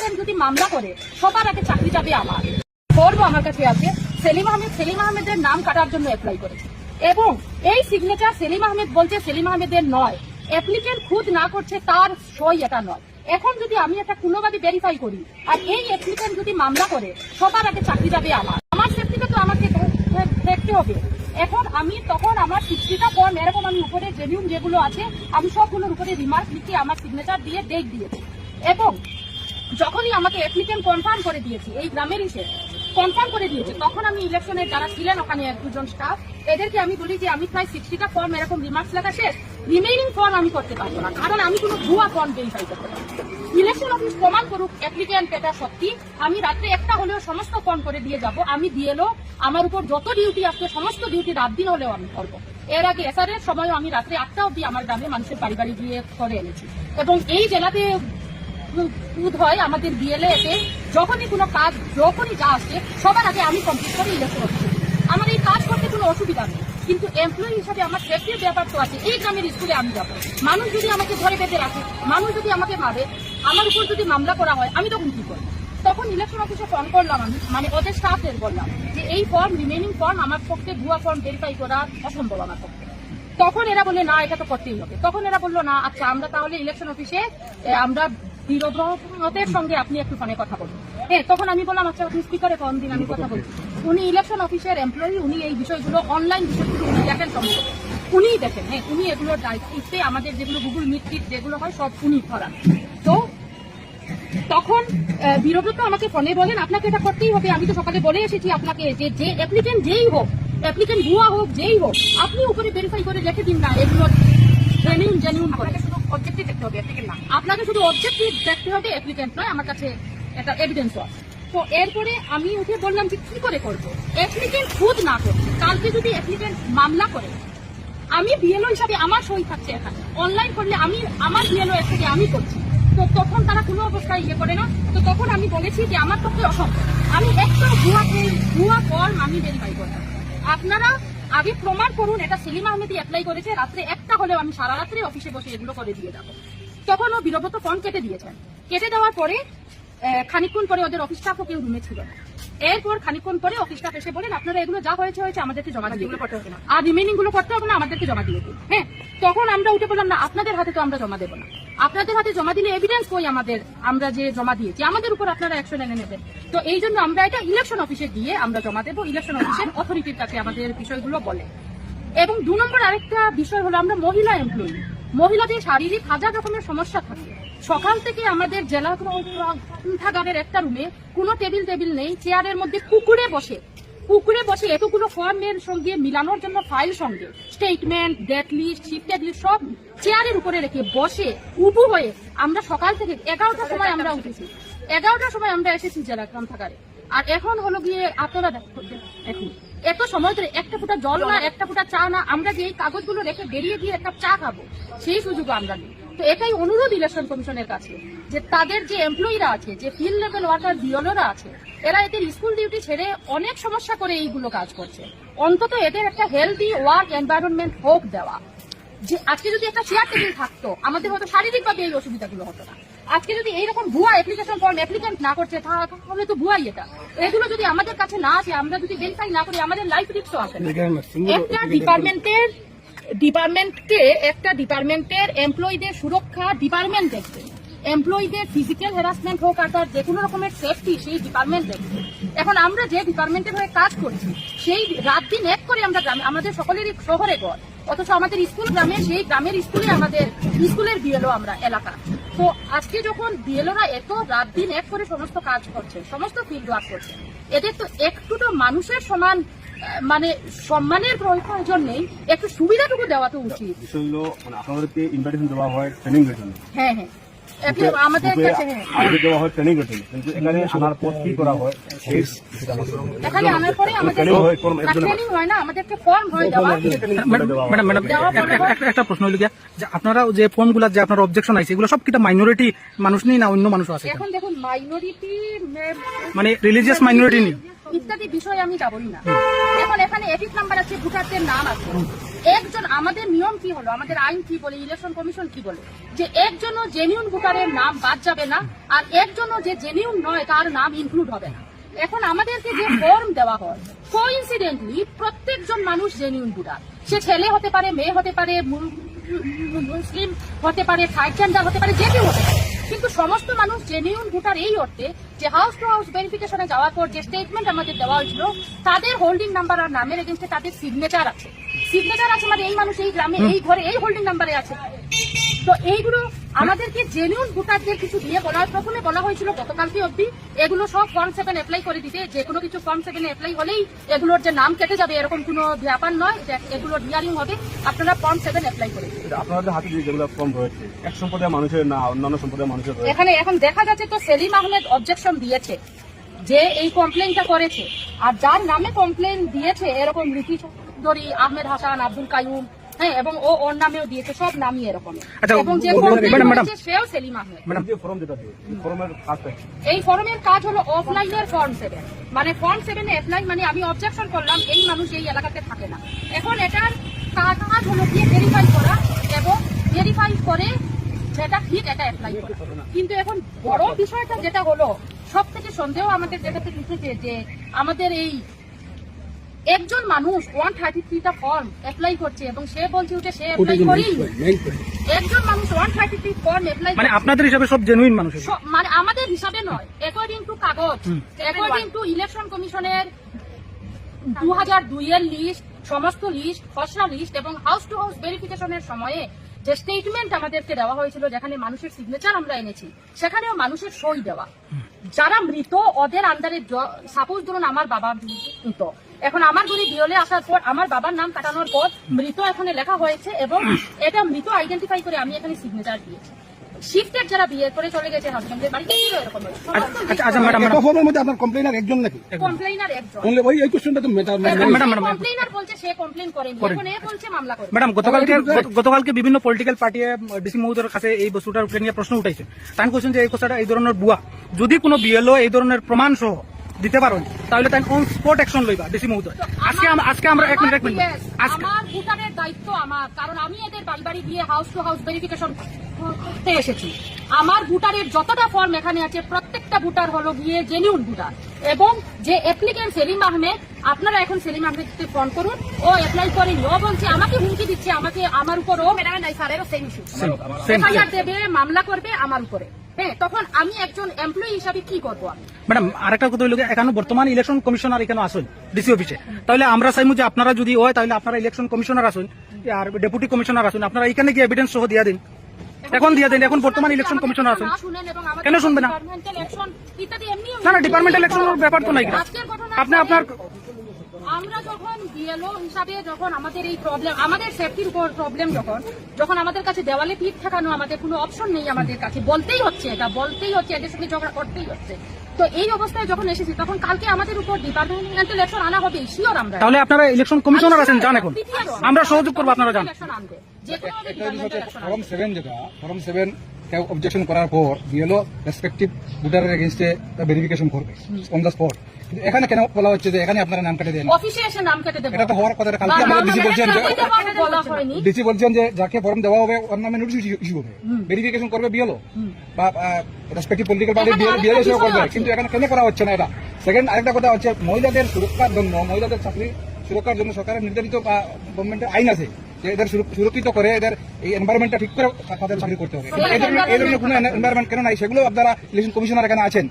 Applicant যদি মামলা করে সবার আগে চাকরি যাবে আমার। ফর্ম আমার কাছে আছে, সেলিম আহমেদের নাম কাটার জন্য অ্যাপ্লাই করেছে এবং এই সিগনেচার সেলিম আহমেদ বলছে সেলিম আহমেদের নয়, অ্যাপ্লিকেন্ট খুদ না করছে তার সই এটা নয়। এখন যদি আমি একটা কোনোভাবে ভেরিফাই করি আর এই অ্যাপ্লিকেন্ট যদি মামলা করে সবার আগে চাকরি যাবে আমার সেফটিটা তো আমাকে দেখতে হবে। এখন আমি তখন আমার 60টা ফর্ম এরকম আমি উপরে জেনুইন যেগুলো আছে আমি সবগুলোর উপরে রিমার্ক লিখে আমার সিগনেচার দিয়ে ডেট দিয়েছি এবং যখনই আমাকে অ্যাপ্লিকেন্ট কনফার্ম করে দিয়েছি এই গ্রামের কনফার্ম করে দিয়েছে তখন আমি ইলেকশনের যারা ছিলেন ওখানে এক দুজন স্টাফ এদেরকে আমি বলি যে আমি প্রায় 60টা ফর্ম এরকম রিমার্কস লেখা শেষ, রিমেইনিং ফর্ম আমি করতে পারবো না কারণ আমি কোনো ভুয়া ফর্ম ভেরিফাই করতে পারবো। ইলেকশন অফিস প্রমাণ করুক অ্যাপ্লিকেন্ট এটা সত্যি, আমি রাত্রে একটা হলেও সমস্ত ফর্ম করে দিয়ে যাব, আমি দিয়ে এলো আমার উপর যত ডিউটি আসবে সমস্ত ডিউটি রাত দিন হলেও আমি করবো। এর আগে এসআরের সময়ও আমি রাত্রে 8টা অব্দি আমার গ্রামে মানুষের বাড়ি বাড়ি গিয়ে করে এনেছি এবং এই জেলাতে বুধ হয় আমাদের বিএলএ এতে যখনই কোনো কাজ যখনই যা আসছে সবার আগে আমি কমপ্লিট করে ইলেকশন অফিসে আমার এই কাজ করতে কোনো অসুবিধা নেই, কিন্তু এমপ্লয়ি হিসাবে আমার সেফটির ব্যাপার তো আছে। এই গ্রামের স্কুলে আমি যাবো, মানুষ যদি আমাকে ধরে বেঁধে রাখে, মানুষ যদি আমাকে মারে, আমার উপর যদি মামলা করা হয় আমি তখন কি করবো? তখন ইলেকশন অফিসে ফোন করলাম আমি, মানে ওদের স্টাফদের বললাম যে এই ফর্ম রিমেইনিং ফর্ম আমার পক্ষে ভুয়া ফর্ম ভেরিফাই করা অসম্ভব আমার পক্ষে। তখন এরা বললে না এটা তো করতেই হবে। তখন এরা বললো না আচ্ছা আমরা তাহলে ইলেকশন অফিসে আমরা বিরোধের সঙ্গে আপনি একটু ফোনে কথা বলুন। হ্যাঁ, তখন আমি বললাম আচ্ছা আপনি স্পিকারে ফোন দিন আমি কথা বলছি। উনি ইলেকশন অফিসের এমপ্লয়ি, উনি এই বিষয়গুলো অনলাইন বিষয়গুলো উনি দেখেন সম্ভব, উনিই দেখেন। হ্যাঁ, উনি এগুলোর দায়িত্বে আমাদের যেগুলো গুগল মিট যেগুলো হয় সব উনি করান। তো তখন বিরোধী আমাকে ফোনে বলেন আপনাকে এটা করতেই হবে, আমি তো সকালে বলে এসেছি আপনাকে যে অ্যাপ্লিকেন্ট যেই হোক, অ্যাপ্লিকেন্ট ভুয়া হোক যেই হোক, আপনি উপরে ভেরিফাই করে রেখে দিন না, এগুলো জেনুইন করে শুধু অবজেক্টিভ দেখতে হবে, অ্যাপ্লিকেন্ট না। আপনাকে শুধু অবজেক্টিভ দেখতে হবে, অ্যাপ্লিকেন্ট নয়। আমার কাছে একটা এভিডেন্সও আছে। তো এরপরে আমি উঠে বললাম যে কি করে করবো, অ্যাপ্লিকেন্ট খুদ না করছে, কালকে যদি অ্যাপ্লিকেন্ট মামলা করে আমি বিএলও হিসাবে আমার সই থাকছে এখানে, অনলাইন করলে আমি আমার বিএলও এর থেকে আমি করছি, তো তখন তারা কোনো অবস্থায় ইয়ে করে না। তো তখন আমি বলেছি যে আমার পক্ষে অসম্ভব, আমি একটা ভুয়া ফর্ম আমি ভেরিফাই করতাম। আপনারা আগে প্রমাণ করুন এটা সেলিম আহমেদই অ্যাপ্লাই করেছে, রাত্রে একটা হলেও আমি সারা রাত্রে অফিসে বসে এগুলো করে দিয়ে যাবো। তখন ও বিরোধত ফর্ম কেটে দিয়েছেন, কেটে দেওয়ার পরে খানিকক্ষণ পরে ওদের অফিস স্টাফও কেউ রুমে ছিল না। এরপর খানিকক্ষণ পরে অফিস স্টাফ এসে বলেন আপনারা এগুলো যা হয়েছে আমাদেরকে জমা দিয়ে করতে হবে না, আর রিমেইনিং গুলো করতে হবে না, আমাদেরকে জমা দিয়ে দিন। হ্যাঁ, তখন আমরা উঠে বললাম না আপনাদের হাতে তো আমরা জমা দেবো না, আপনাদের হাতে জমা দিলে এভিডেন্স কই আমাদের, আমরা যে জমা দিয়েছি আমাদের উপর আপনারা অ্যাকশন এনে নেবেন। তো এই জন্য আমরা এটা ইলেকশন অফিসে গিয়ে আমরা জমা দেবো, ইলেকশন অফিসের অথরিটির কাছে আমাদের বিষয়গুলো বলে। এবং 2 নম্বর আরেকটা বিষয় হলো আমরা মহিলা এমপ্লয়ি, মহিলাদের শারীরিক হাজার রকমের সমস্যা থাকে। সকাল থেকে আমাদের জেলা গ্রন্থাগারের একটা রুমে কোনো টেবিল নেই, চেয়ারের মধ্যে কুকুরে বসে এতগুলো ফর্মের সঙ্গে মিলানোর জন্য ফাইল সঙ্গে statement, date list, shifted list সব চেয়ারের উপরে রেখে বসে উবু হয়ে আমরা সকাল থেকে 11টার সময় আমরা উঠেছি, 11টার সময় আমরা এসেছি জেলা গ্রন্থাগারে। আর এখন হলো গিয়ে আপনারা এখন এত সময় ধরে একটা ফুটা জল না, একটা ফুটা চা না, আমরা যে এই কাগজগুলো রেখে বেরিয়ে গিয়ে একটা চা খাবো সেই সুযোগ আমরা নেই। তো এটাই অনুরোধ ইলেকশন কমিশনের কাছে যে তাদের যে এমপ্লয়িরা আছে, যে ফিল্ড লেভেল ওয়ার্কার বিএলওরা আছে, এরা এদের স্কুল ডিউটি ছেড়ে অনেক সমস্যা করে এইগুলো কাজ করছে, অন্তত এদের একটা হেলদি ওয়ার্ক এনভায়রনমেন্ট হোক দেওয়া। যে আজকে যদি একটা চেয়ার টেবিল থাকতো আমাদের হয়তো শারীরিকভাবে এই অসুবিধাগুলো হতো না। আজকে যদি এইরকম ভুয়া অ্যাপ্লিকেশন ফর্ম অ্যাপ্লিকেন্ট না করছে তাহলে তো ভুয়াই এটা, এগুলো যদি আমাদের কাছে না আসে, আমরা যদি ভেরিফাই না করি আমাদের লাইফ রিস্কও আছে। একটা ডিপার্টমেন্টের এমপ্লয়ীদের সুরক্ষা ডিপার্টমেন্ট দেখবে, এমপ্লয়ীদের ফিজিক্যাল হ্যারাসমেন্ট হোক আর তার যে কোনো রকমের সেফটি সেই ডিপার্টমেন্ট দেখবে। এখন আমরা যে ডিপার্টমেন্টের হয়ে কাজ করছি সেই রাত দিন এক করে আমরা গ্রামে, আমাদের সকলেরই শহরে ঘর, অথচ আমাদের স্কুল গ্রামে, সেই গ্রামের স্কুলে আমাদের স্কুলের বিএলও আমরা এলাকা। তো আজকে যখন বিএলওরা এত রাত দিন এক করে সমস্ত কাজ করছে, সমস্ত ফিল্ড ওয়ার্ক করছে, এদের তো একটু তো মানুষের সমান মানে সম্মানের প্রয়োজন নেই, একটু সুবিধাটুকু দেওয়া তো উচিত। আপনাদেরকে ইনভাইটেশন দেওয়া হয় ট্রেনিং এর জন্য। হ্যাঁ, আমাদের কাছে দেওয়া হয় ট্রেনিং এর জন্য, কিন্তু এখানে আনার পর কি করা হয়, এখানে আনার পরে আমাদের ট্রেনিং হয় না, আমাদেরকে ফর্ম হয় দেওয়া। ম্যাডাম একটা প্রশ্ন হইল গিয়া যে আপনারা যে ফর্মগুলো যে আপনার অবজেকশন আছে এগুলো সব কিটা মাইনরিটি মানুষ নেই না অন্য মানুষ আছে? এখন দেখুন মাইনরিটি মানে রিলিজিয়াস মাইনরিটি নেই, ইত্যাদি বিষয়ে আমি যাবই না। এখন এখানে এপিক নাম্বার আছে, ভোটারদের নাম আছে। একজন, আমাদের নিয়ম কি হলো, আমাদের আইন কি বলে, ইলেকশন কমিশন কি বলে, যে একজনও জেনিউন ভোটারের নাম বাদ যাবে না, আর একজনও যে জেনিউন নয় তার নাম ইনক্লুড হবে না। এখন আমাদেরকে যে ফর্ম দেওয়া হয়, কোইন্সিডেন্টলি প্রত্যেকজন মানুষ জেনিউন ভোটার। সে ছেলে হতে পারে, মেয়ে হতে পারে, মুসলিম হতে পারে, থার্ড জেন্ডার হতে পারে, যে কেউ হতে পারে, কিন্তু সমস্ত মানুষ জেনিউন ভোটার এই অর্থে যে হাউস টু হাউস ভেরিফিকেশনে যাওয়ার পর যে স্টেটমেন্ট আমাদের দেওয়া হয়েছিল, তাদের হোল্ডিং নাম্বার আর নামের এগেন্স্টে তাদের সিগনেচার আছে। সিগনেচার আছে মানে এই মানুষ এই গ্রামে এই ঘরে এই হোল্ডিং নাম্বারে আছে। তো এইগুলো আমাদেরকে জেনিউন ভোটারদের কিছু দিয়ে বলা হয়। প্রথমে বলা হয়েছিল গতকালকে অবধি এগুলো সব ফর্ম 7 অ্যাপ্লাই করে দিতে, যে কোনো কিছু ফর্ম 7 অ্যাপ্লাই হলেই এগুলোর যে নাম কেটে যাবে এরকম কোনো ব্যাপার নয়, যে এগুলো হিয়ারিং হবে, আপনারা ফর্ম 7 অ্যাপ্লাই করে দিন। আপনাদের হাতে যে যেগুলো ফর্ম রয়েছে এক সম্প্রদায়ের মানুষের না অন্যান্য সম্প্রদায়ের মানুষের রয়েছে। এখানে এখন দেখা যাচ্ছে তো সেলিম আহমেদ অবজেকশন দিয়েছে, যে এই কমপ্লেনটা করেছে, আর যার নামে কমপ্লেন দিয়েছে এরকম রীতি চৌধুরী, আহমেদ হাসান, আব্দুল কাইয়ুম, হ্যাঁ, এবং ওর নামেও দিয়েছে, সব নামই এরকম। আচ্ছা, এবং যে ম্যাডাম, করেছে সেও সেলিম আহমেদ। যে ফর্ম যেটা দিয়েছে ফর্মের কাজটা কি? এই ফর্মের কাজ হলো অফলাইনের ফর্ম 7, মানে ফর্ম 7 এ অ্যাপ্লাই, মানে আমি অবজেকশন করলাম এই মানুষ এই এলাকাতে থাকে না। এখন এটার কাজ হলো গিয়ে ভেরিফাই করা, এবং ভেরিফাই করে যেটা ঠিক এটা অ্যাপ্লাই করা। কিন্তু এখন বড় বিষয়টা যেটা হলো, সব থেকে সন্দেহ আমাদের যেটাতে উঠেছে, যে আমাদের এই একজন মানুষ 133টা ফর্ম অ্যাপ্লাই করছে এবং সে বলছে যে সে অ্যাপ্লাই করেই, একজন মানুষ 133 ফর্ম অ্যাপ্লাই, মানে আপনাদের হিসাবে সব জেনুইন মানুষ, মানে আমাদের হিসাবে নয়, অ্যাকর্ডিং টু কাগজ, অ্যাকর্ডিং টু ইলেকশন কমিশনের 2002 এর লিস্ট, সমস্ত লিস্ট, খসড়া লিস্ট, এবং হাউস টু হাউস ভেরিফিকেশনের সময়ে যে স্টেটমেন্ট আমাদেরকে দেওয়া হয়েছিল, যেখানে মানুষের সিগনেচার আমরা এনেছি, সেখানেও মানুষের সই দেওয়া। যারা মৃত ওদের আন্ডারে, সাপোজ ধরুন আমার বাবা মৃত, এখন আমার ঘরে বিয়লে আসার পর আমার বাবার নাম কাটানোর পর মৃত এখানে লেখা হয়েছে, এবং এটা মৃত আইডেন্টিফাই করে আমি এখানে সিগনেচার দিয়েছি। শিফটের যারা বিয়ে করে চলে গেছে হাজবেন্ডের বাড়িতে, এরকম আচ্ছা ম্যাডাম, ফর্মের মধ্যে আপনার কমপ্লেইনার একজন নাকি? কমপ্লেইনার একজন। বললে ওই এই কোশ্চেনটা তো মেটার ম্যাডাম, কমপ্লেইনার বলছে সে কমপ্লেইন করেনি, এখন এ বলছে মামলা করে। ম্যাডাম, গতকালকে বিভিন্ন পলিটিক্যাল পার্টি ডিসি মহোদয়ের কাছে এই বস্তুটার উপরে নিয়ে প্রশ্ন উঠাইছে। তাই কোশ্চেন যে এই কথাটা এই ধরনের বুয়া, যদি কোনো বিএলও এই ধরনের প্রমাণ সহ দিতে পারেন তাহলে তাই অন স্পট অ্যাকশন লইবা ডিসি মহোদয়। আজকে আমরা এক মিনিট আমার ভোটারের দায়িত্ব আমার, কারণ আমি এদের বাড়ি বাড়ি গিয়ে হাউস টু হাউস ভেরিফিকেশন করতে এসেছি। আমার ভোটারের যতটা ফর্ম এখানে আছে প্রত্যেকটা ভোটার হলো গিয়ে জেনিউন ভোটার, এবং যে অ্যাপ্লিকেন্ট সেলিম আহমেদ, আপনারা এখন সেলিম আহমেদকে ফোন করুন, ও অ্যাপ্লাই করেনি, ও বলছে আমাকে হুমকি দিচ্ছে, আমাকে আমার উপর, ও ম্যাডাম নাই স্যারেরও সেম ইস্যু, এফআইআর দেবে, মামলা করবে আমার উপরে। হ্যাঁ, তখন আমি একজন এমপ্লয়ি হিসাবে কি করবো? ম্যাডাম, আরেকটা কথা হইল, এখানে বর্তমান ইলেকশন কমিশনার এখানে আসুন ডিসি অফিসে, তাহলে আমরা চাইমু যে আপনারা যদি হয় তাহলে আপনারা ইলেকশন কমিশনার আসুন আর ডেপুটি কমিশনার আসুন, আপনারা এখানে গিয়ে এভিডেন্স সহ দিয়ে দিন, এখন দিয়ে দিন। এখন বর্তমান ইলেকশন কমিশনার আসুন, কেন শুনবে না? না, ডিপার্টমেন্টাল ইলেকশনের ব্যাপার তো নাই। আপনি আপনার, আমরা যখন বিএলও হিসাবে যখন আমাদের এই প্রবলেম, আমাদের সেফটির উপর প্রবলেম, যখন আমাদের কাছে দেওয়ালে পিঠ ঠেকানো, আমাদের কোনো অপশন নেই, আমাদের কাছে বলতেই হচ্ছে, এটা বলতেই হচ্ছে, এদের সঙ্গে ঝগড়া করতেই হচ্ছে। তো এই অবস্থায় যখন এসেছি, তখন কালকে আমাদের উপর ডিপার্টমেন্টাল ইলেকশন আনা হবে, শিওর আমরা। তাহলে আপনারা ইলেকশন কমিশনার আছেন, জান, এখন আমরা সহযোগ করবো, আপনারা জান। ফর্ম 7 যেটা, ফর্ম 7 কেউ অবজেকশন করার পর বিএলও রেসপেক্টিভ ভোটারের এগেইনস্টে ভেরিফিকেশন করবে অন দ্য স্পট। এখানে কেন বলা হচ্ছে যে এখানে আপনারা নাম কেটে দেন? অফিসে এসে নাম কেটে দেব, এটা তো হওয়ার কথা। কালকে আমাদের ডিসি বলছেন যে যাকে ফর্ম দেওয়া হবে ওর নামে নোটিশ ইস্যু হবে, ভেরিফিকেশন করবে বিএলও বা রেসপেক্টিভ পলিটিক্যাল পার্টি বিএলও সেও করবে, কিন্তু এখানে কেন করা হচ্ছে না? এটা সেকেন্ড। আরেকটা কথা হচ্ছে, মহিলাদের সুরক্ষার জন্য, মহিলাদের চাকরি সুরক্ষার জন্য সরকারের নির্ধারিত গভর্নমেন্টের আইন আছে যে এদের সুরক্ষিত করে, এদের এই এনভায়রনমেন্টটা ঠিক করে তাদের চাকরি করতে হবে। এই ধরনের কোনো এনভায়রনমেন্ট কেন নাই? সেগুলো আপনারা ইলেকশন কমিশনার এখানে আছেন,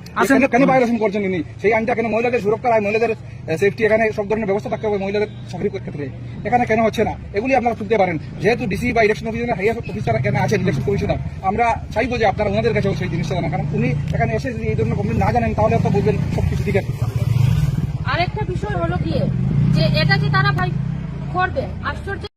কেন ভায়োলেশন করছেন ইনি? সেই আইনটা কেন, মহিলাদের সুরক্ষার আইন, মহিলাদের সেফটি, এখানে সব ধরনের ব্যবস্থা থাকতে হবে মহিলাদের চাকরির ক্ষেত্রে, এখানে কেন হচ্ছে না? এগুলি আপনারা তুলতে পারেন। যেহেতু ডিসি বা ইলেকশন অফিসার হাইয়ার অফিসার এখানে আছেন, ইলেকশন কমিশনার, আমরা চাইবো যে আপনারা ওনাদের কাছে সেই জিনিসটা জানান, কারণ উনি এখানে এসে যদি এই ধরনের কমপ্লেন না জানেন তাহলে আপনারা বলবেন সবকিছু ঠিক আছে। আরেকটা বিষয় হলো গিয়ে যে এটা যে তারা ভাই করবে, আশ্চর্য